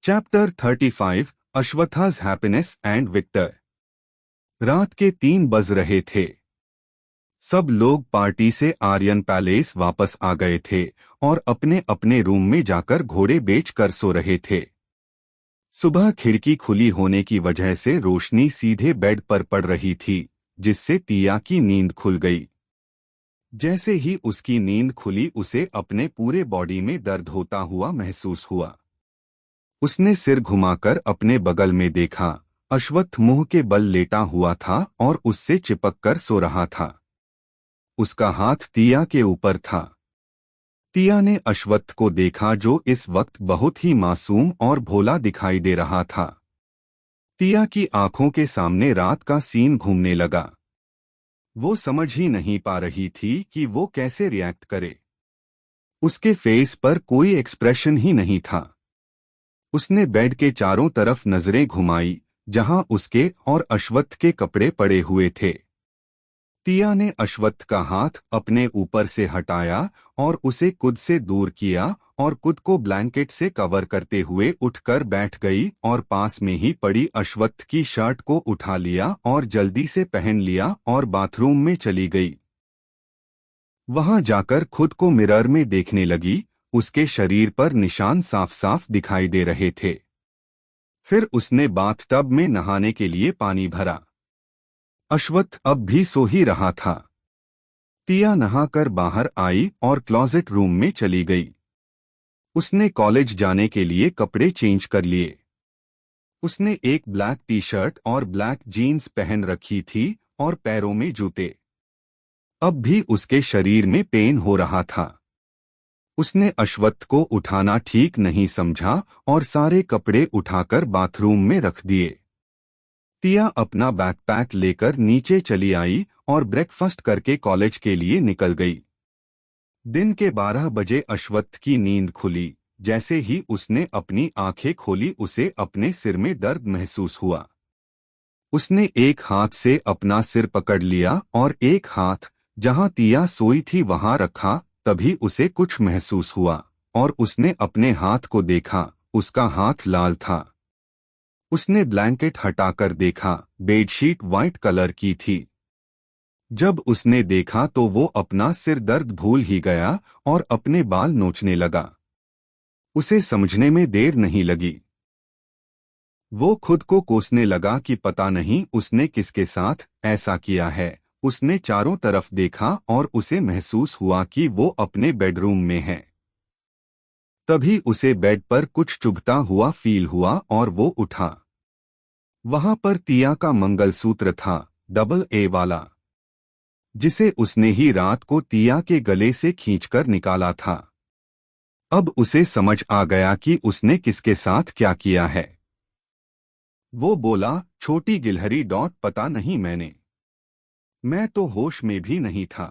Chapter 35 अश्वत्था's happiness and Victor. रात के 3 बज रहे थे। सब लोग पार्टी से आर्यन पैलेस वापस आ गए थे और अपने अपने रूम में जाकर घोड़े बेच कर सो रहे थे। सुबह खिड़की खुली होने की वजह से रोशनी सीधे बेड पर पड़ रही थी, जिससे तिया की नींद खुल गई। जैसे ही उसकी नींद खुली उसे अपने पूरे बॉडी में दर्द होता हुआ महसूस हुआ। उसने सिर घुमाकर अपने बगल में देखा। अश्वत्थ मुंह के बल लेटा हुआ था और उससे चिपक कर सो रहा था। उसका हाथ तिया के ऊपर था। तिया ने अश्वत्थ को देखा जो इस वक्त बहुत ही मासूम और भोला दिखाई दे रहा था। तिया की आंखों के सामने रात का सीन घूमने लगा। वो समझ ही नहीं पा रही थी कि वो कैसे रिएक्ट करे। उसके फेस पर कोई एक्सप्रेशन ही नहीं था। उसने बेड के चारों तरफ नजरें घुमाई, जहां उसके और अश्वत्थ के कपड़े पड़े हुए थे। तिया ने अश्वत्थ का हाथ अपने ऊपर से हटाया और उसे खुद से दूर किया और खुद को ब्लैंकेट से कवर करते हुए उठकर बैठ गई और पास में ही पड़ी अश्वत्थ की शर्ट को उठा लिया और जल्दी से पहन लिया और बाथरूम में चली गई। वहां जाकर खुद को मिरर में देखने लगी। उसके शरीर पर निशान साफ साफ दिखाई दे रहे थे। फिर उसने बाथटब में नहाने के लिए पानी भरा। अश्वत्थ अब भी सो ही रहा था। तिया नहाकर बाहर आई और क्लोजेट रूम में चली गई। उसने कॉलेज जाने के लिए कपड़े चेंज कर लिए। उसने एक ब्लैक टी शर्ट और ब्लैक जीन्स पहन रखी थी और पैरों में जूते। अब भी उसके शरीर में पेन हो रहा था। उसने अश्वत्थ को उठाना ठीक नहीं समझा और सारे कपड़े उठाकर बाथरूम में रख दिए। तिया अपना बैकपैक लेकर नीचे चली आई और ब्रेकफास्ट करके कॉलेज के लिए निकल गई। दिन के 12 बजे अश्वत्थ की नींद खुली। जैसे ही उसने अपनी आंखें खोली उसे अपने सिर में दर्द महसूस हुआ। उसने एक हाथ से अपना सिर पकड़ लिया और एक हाथ जहां तिया सोई थी वहां रखा। तभी उसे कुछ महसूस हुआ और उसने अपने हाथ को देखा। उसका हाथ लाल था। उसने ब्लैंकेट हटाकर देखा। बेडशीट वाइट कलर की थी। जब उसने देखा तो वो अपना सिर दर्द भूल ही गया और अपने बाल नोचने लगा। उसे समझने में देर नहीं लगी। वो खुद को कोसने लगा कि पता नहीं उसने किसके साथ ऐसा किया है। उसने चारों तरफ देखा और उसे महसूस हुआ कि वो अपने बेडरूम में है। तभी उसे बेड पर कुछ चुभता हुआ फील हुआ और वो उठा। वहां पर तिया का मंगलसूत्र था, डबल ए वाला, जिसे उसने ही रात को तिया के गले से खींचकर निकाला था। अब उसे समझ आ गया कि उसने किसके साथ क्या किया है। वो बोला, छोटी गिलहरी पता नहीं मैं तो होश में भी नहीं था।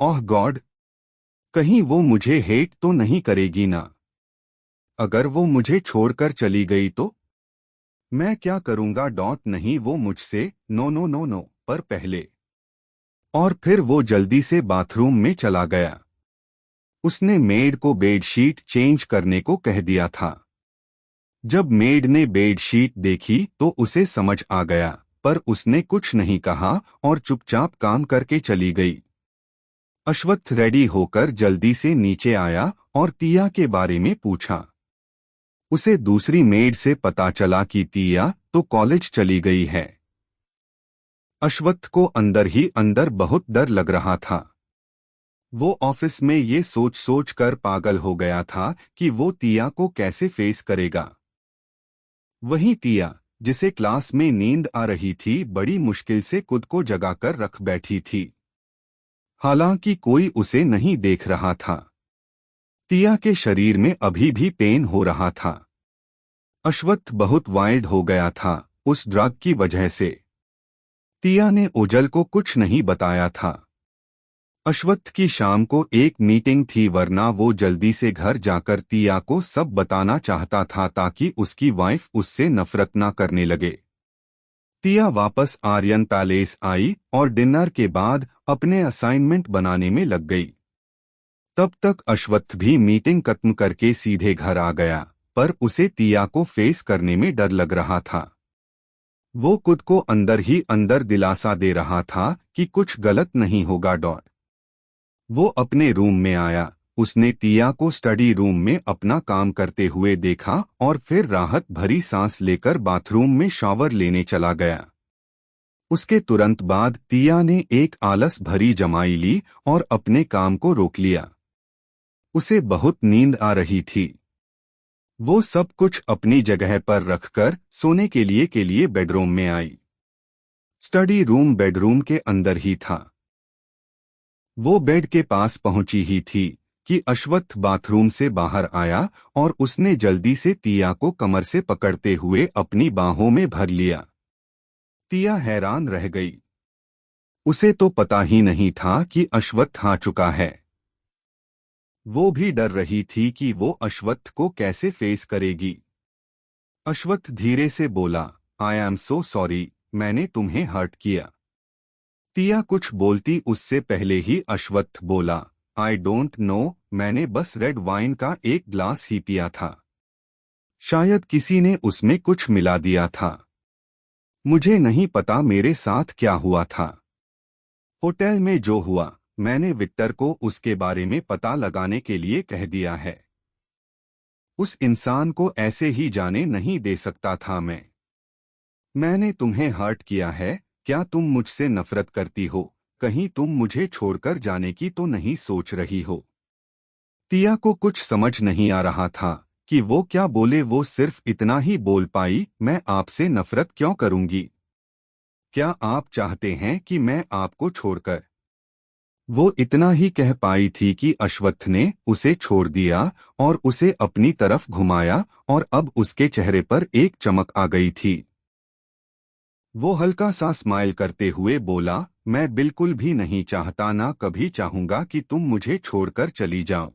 ओह गॉड, कहीं वो मुझे हेट तो नहीं करेगी ना? अगर वो मुझे छोड़कर चली गई तो मैं क्या करूंगा? नहीं, वो मुझसे नो नो नो नो पर पहले। और फिर वो जल्दी से बाथरूम में चला गया। उसने मेड को बेडशीट चेंज करने को कह दिया था। जब मेड ने बेडशीट देखी तो उसे समझ आ गया, पर उसने कुछ नहीं कहा और चुपचाप काम करके चली गई। अश्वत्थ रेडी होकर जल्दी से नीचे आया और तिया के बारे में पूछा। उसे दूसरी मेड से पता चला कि तिया तो कॉलेज चली गई है। अश्वत्थ को अंदर ही अंदर बहुत डर लग रहा था। वो ऑफिस में ये सोच सोच कर पागल हो गया था कि वो तिया को कैसे फेस करेगा। वहीं तिया, जिसे क्लास में नींद आ रही थी, बड़ी मुश्किल से खुद को जगाकर रख बैठी थी। हालांकि कोई उसे नहीं देख रहा था। तिया के शरीर में अभी भी पेन हो रहा था। अश्वत्थ बहुत वाइल्ड हो गया था उस ड्रग की वजह से। तिया ने ओजल को कुछ नहीं बताया था। अश्वत्थ की शाम को एक मीटिंग थी, वरना वो जल्दी से घर जाकर तिया को सब बताना चाहता था ताकि उसकी वाइफ उससे नफरत ना करने लगे। तिया वापस आर्यन पैलेस आई और डिनर के बाद अपने असाइनमेंट बनाने में लग गई। तब तक अश्वत्थ भी मीटिंग खत्म करके सीधे घर आ गया, पर उसे तिया को फेस करने में डर लग रहा था। वो खुद को अंदर ही अंदर दिलासा दे रहा था कि कुछ गलत नहीं होगा। वो अपने रूम में आया। उसने तिया को स्टडी रूम में अपना काम करते हुए देखा और फिर राहत भरी सांस लेकर बाथरूम में शावर लेने चला गया। उसके तुरंत बाद तिया ने एक आलस भरी जमाई ली और अपने काम को रोक लिया। उसे बहुत नींद आ रही थी। वो सब कुछ अपनी जगह पर रखकर सोने के लिए बेडरूम में आई। स्टडी रूम बेडरूम के अंदर ही था। वो बेड के पास पहुंची ही थी कि अश्वत्थ बाथरूम से बाहर आया और उसने जल्दी से तिया को कमर से पकड़ते हुए अपनी बाहों में भर लिया। तिया हैरान रह गई। उसे तो पता ही नहीं था कि अश्वत्थ आ चुका है। वो भी डर रही थी कि वो अश्वत्थ को कैसे फेस करेगी। अश्वत्थ धीरे से बोला, आई एम सो सॉरी, मैंने तुम्हें हर्ट किया। तिया कुछ बोलती उससे पहले ही अश्वत्थ बोला, आई डोंट नो, मैंने बस रेड वाइन का एक ग्लास ही पिया था। शायद किसी ने उसमें कुछ मिला दिया था। मुझे नहीं पता मेरे साथ क्या हुआ था। होटल में जो हुआ, मैंने विक्टर को उसके बारे में पता लगाने के लिए कह दिया है। उस इंसान को ऐसे ही जाने नहीं दे सकता था मैं। मैंने तुम्हें हर्ट किया है। क्या तुम मुझसे नफरत करती हो? कहीं तुम मुझे छोड़कर जाने की तो नहीं सोच रही हो? तिया को कुछ समझ नहीं आ रहा था कि वो क्या बोले। वो सिर्फ इतना ही बोल पाई, मैं आपसे नफरत क्यों करूंगी? क्या आप चाहते हैं कि मैं आपको छोड़कर? वो इतना ही कह पाई थी कि अश्वत्थ ने उसे छोड़ दिया और उसे अपनी तरफ घुमाया और अब उसके चेहरे पर एक चमक आ गई थी। वो हल्का सा स्माइल करते हुए बोला, मैं बिल्कुल भी नहीं चाहता, ना कभी चाहूंगा कि तुम मुझे छोड़कर चली जाओ।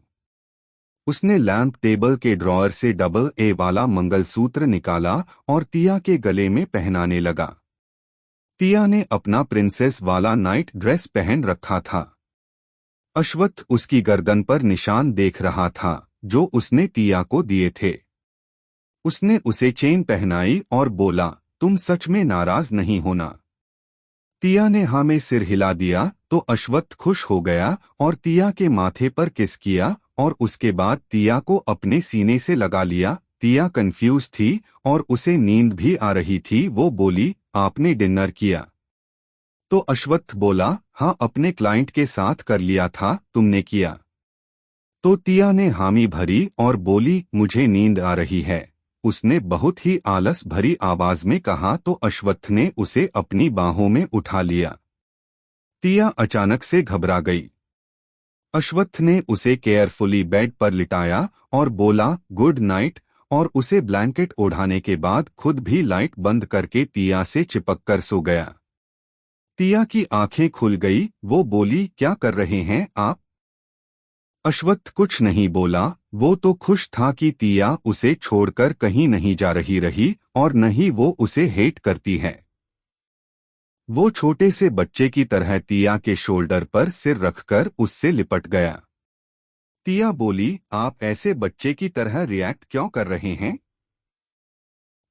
उसने लैंप टेबल के ड्रॉअर से डबल ए वाला मंगलसूत्र निकाला और तिया के गले में पहनाने लगा। तिया ने अपना प्रिंसेस वाला नाइट ड्रेस पहन रखा था। अश्वत्थ उसकी गर्दन पर निशान देख रहा था जो उसने तिया को दिए थे। उसने उसे चेन पहनाई और बोला, तुम सच में नाराज नहीं होना? तिया ने हाँ में सिर हिला दिया तो अश्वत्थ खुश हो गया और तिया के माथे पर किस किया और उसके बाद तिया को अपने सीने से लगा लिया। तिया कंफ्यूज थी और उसे नींद भी आ रही थी। वो बोली, आपने डिनर किया? तो अश्वत्थ बोला, हाँ, अपने क्लाइंट के साथ कर लिया था। तुमने किया? तो तिया ने हामी भरी और बोली, मुझे नींद आ रही है। उसने बहुत ही आलस भरी आवाज में कहा तो अश्वत्थ ने उसे अपनी बाहों में उठा लिया। तिया अचानक से घबरा गई। अश्वत्थ ने उसे केयरफुली बेड पर लिटाया और बोला, गुड नाइट, और उसे ब्लैंकेट ओढ़ाने के बाद खुद भी लाइट बंद करके तिया से चिपककर सो गया। तिया की आंखें खुल गई। वो बोली, क्या कर रहे हैं आप? अश्वत्थ कुछ नहीं बोला। वो तो खुश था कि तिया उसे छोड़कर कहीं नहीं जा रही और न ही वो उसे हेट करती है। वो छोटे से बच्चे की तरह तिया के शोल्डर पर सिर रखकर उससे लिपट गया। तिया बोली, आप ऐसे बच्चे की तरह रिएक्ट क्यों कर रहे हैं?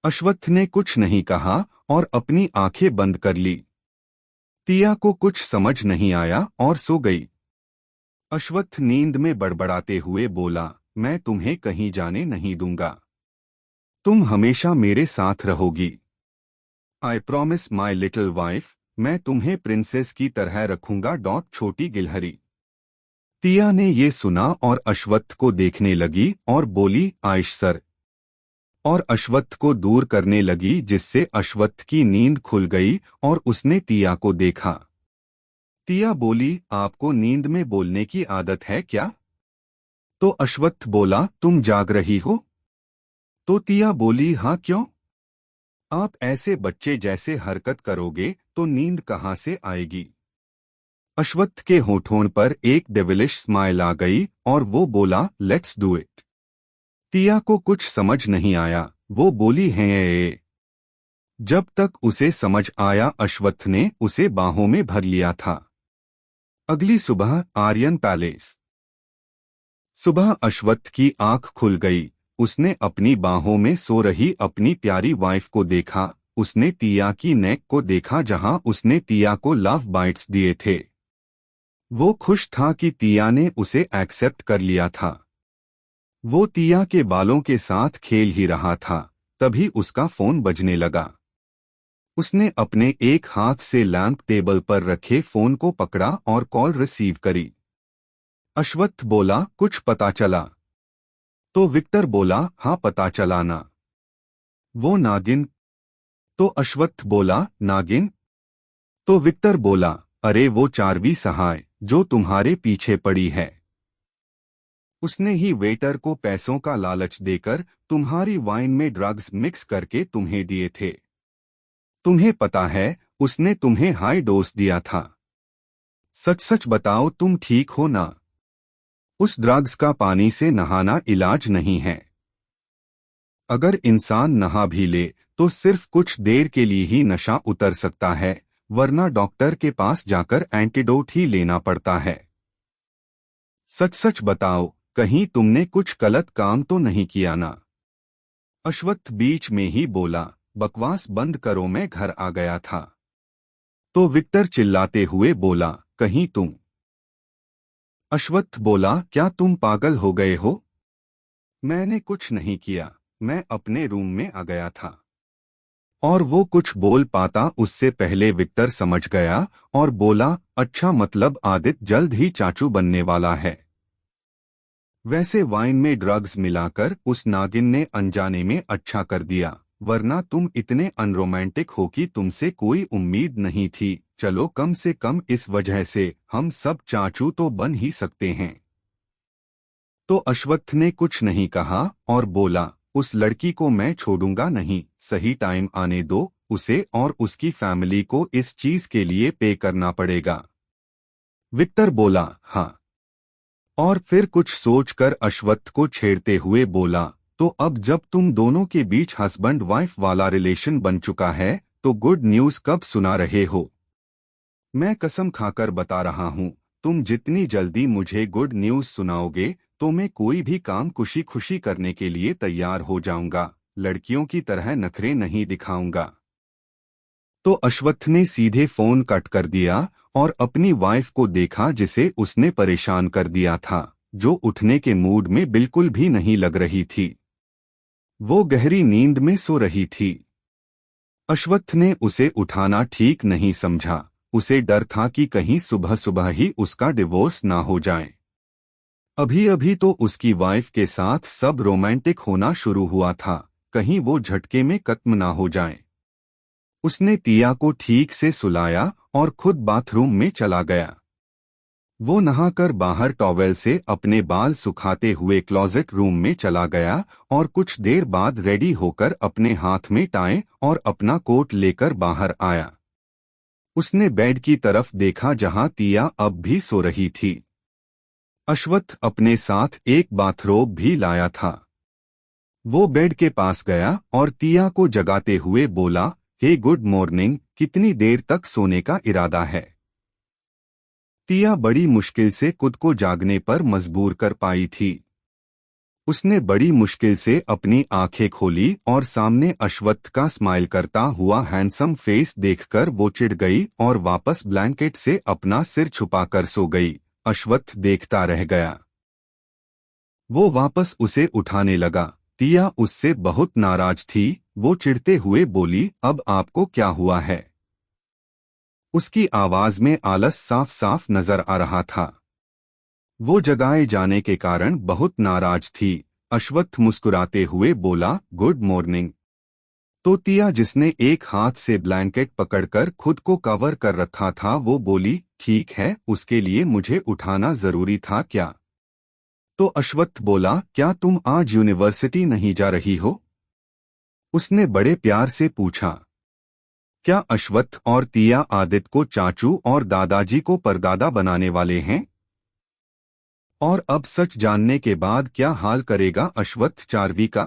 अश्वत्थ ने कुछ नहीं कहा और अपनी आंखें बंद कर ली। तिया को कुछ समझ नहीं आया और सो गई। अश्वत्थ नींद में बड़बड़ाते हुए बोला, मैं तुम्हें कहीं जाने नहीं दूंगा। तुम हमेशा मेरे साथ रहोगी। I promise my little wife, मैं तुम्हें प्रिंसेस की तरह रखूंगा। छोटी गिलहरी। तिया ने ये सुना और अश्वत्थ को देखने लगी और बोली, आयश सर, और अश्वत्थ को दूर करने लगी जिससे अश्वत्थ की नींद खुल गई और उसने तिया को देखा। तिया बोली, आपको नींद में बोलने की आदत है क्या? तो अश्वत्थ बोला, तुम जाग रही हो? तो तिया बोली, हाँ, क्यों? आप ऐसे बच्चे जैसे हरकत करोगे तो नींद कहाँ से आएगी? अश्वत्थ के होठों पर एक डेविलिश स्माइल आ गई और वो बोला, लेट्स डू इट। तिया को कुछ समझ नहीं आया। वो बोली, है। जब तक उसे समझ आया अश्वत्थ ने उसे बाहों में भर लिया था। अगली सुबह आर्यन पैलेस। सुबह अश्वत्थ की आंख खुल गई। उसने अपनी बाहों में सो रही अपनी प्यारी वाइफ को देखा। उसने तिया की नेक को देखा जहां उसने तिया को लव बाइट्स दिए थे। वो खुश था कि तिया ने उसे एक्सेप्ट कर लिया था। वो तिया के बालों के साथ खेल ही रहा था, तभी उसका फोन बजने लगा। उसने अपने एक हाथ से लैंप टेबल पर रखे फोन को पकड़ा और कॉल रिसीव करी। अश्वत्थ बोला, कुछ पता चला? तो विक्टर बोला, हाँ पता चला ना। वो नागिन? तो अश्वत्थ बोला, नागिन? तो विक्टर बोला, अरे वो चारवी सहाय जो तुम्हारे पीछे पड़ी है। उसने ही वेटर को पैसों का लालच देकर तुम्हारी वाइन में ड्रग्स मिक्स करके तुम्हें दिए थे। तुम्हें पता है उसने तुम्हें हाई डोज दिया था। सच सच बताओ, तुम ठीक हो ना? उस ड्रग्स का पानी से नहाना इलाज नहीं है। अगर इंसान नहा भी ले तो सिर्फ कुछ देर के लिए ही नशा उतर सकता है, वरना डॉक्टर के पास जाकर एंटीडोट ही लेना पड़ता है। सच सच बताओ, कहीं तुमने कुछ गलत काम तो नहीं किया ना? अश्वत्थ बीच में ही बोला, बकवास बंद करो, मैं घर आ गया था। तो विक्टर चिल्लाते हुए बोला, कहीं तुम? अश्वत्थ बोला, क्या तुम पागल हो गए हो? मैंने कुछ नहीं किया, मैं अपने रूम में आ गया था। और वो कुछ बोल पाता उससे पहले विक्टर समझ गया और बोला, अच्छा मतलब आदित्य जल्द ही चाचू बनने वाला है। वैसे वाइन में ड्रग्स मिलाकर उस नागिन ने अनजाने में अच्छा कर दिया, वरना तुम इतने अनरोमांटिक हो कि तुमसे कोई उम्मीद नहीं थी। चलो कम से कम इस वजह से हम सब चाचू तो बन ही सकते हैं। तो अश्वत्थ ने कुछ नहीं कहा और बोला, उस लड़की को मैं छोड़ूंगा नहीं, सही टाइम आने दो, उसे और उसकी फैमिली को इस चीज के लिए पे करना पड़ेगा। विक्टर बोला, हाँ। और फिर कुछ सोचकर अश्वत्थ को छेड़ते हुए बोला, तो अब जब तुम दोनों के बीच हस्बैंड वाइफ वाला रिलेशन बन चुका है तो गुड न्यूज कब सुना रहे हो? मैं कसम खाकर बता रहा हूँ, तुम जितनी जल्दी मुझे गुड न्यूज सुनाओगे तो मैं कोई भी काम खुशी खुशी करने के लिए तैयार हो जाऊंगा, लड़कियों की तरह नखरे नहीं दिखाऊंगा। तो अश्वत्थ ने सीधे फोन कट कर दिया और अपनी वाइफ को देखा जिसे उसने परेशान कर दिया था, जो उठने के मूड में बिल्कुल भी नहीं लग रही थी। वो गहरी नींद में सो रही थी। अश्वत्थ ने उसे उठाना ठीक नहीं समझा, उसे डर था कि कहीं सुबह सुबह ही उसका डिवोर्स ना हो जाए। अभी अभी तो उसकी वाइफ के साथ सब रोमांटिक होना शुरू हुआ था, कहीं वो झटके में खत्म ना हो जाए। उसने तिया को ठीक से सुलाया और खुद बाथरूम में चला गया। वो नहाकर बाहर टॉवेल से अपने बाल सुखाते हुए क्लोजेट रूम में चला गया और कुछ देर बाद रेडी होकर अपने हाथ में टाई और अपना कोट लेकर बाहर आया। उसने बेड की तरफ देखा जहां तिया अब भी सो रही थी। अश्वत्थ अपने साथ एक बाथरोब भी लाया था। वो बेड के पास गया और तिया को जगाते हुए बोला, हे गुड मॉर्निंग, कितनी देर तक सोने का इरादा है? तिया बड़ी मुश्किल से खुद को जागने पर मजबूर कर पाई थी। उसने बड़ी मुश्किल से अपनी आंखें खोली और सामने अश्वत्थ का स्माइल करता हुआ हैंडसम फेस देखकर वो चिढ़ गई और वापस ब्लैंकेट से अपना सिर छुपाकर सो गई। अश्वत्थ देखता रह गया। वो वापस उसे उठाने लगा। तिया उससे बहुत नाराज थी। वो चिढ़ते हुए बोली, अब आपको क्या हुआ है? उसकी आवाज में आलस साफ साफ नजर आ रहा था। वो जगाए जाने के कारण बहुत नाराज थी। अश्वत्थ मुस्कुराते हुए बोला, गुड मॉर्निंग। तो तिया, जिसने एक हाथ से ब्लैंकेट पकड़कर खुद को कवर कर रखा था, वो बोली, ठीक है, उसके लिए मुझे उठाना जरूरी था क्या? तो अश्वत्थ बोला, क्या तुम आज यूनिवर्सिटी नहीं जा रही हो? उसने बड़े प्यार से पूछा। क्या अश्वत्थ और तिया आदित्य को चाचू और दादाजी को परदादा बनाने वाले हैं? और अब सच जानने के बाद क्या हाल करेगा अश्वत्थ चारवी का?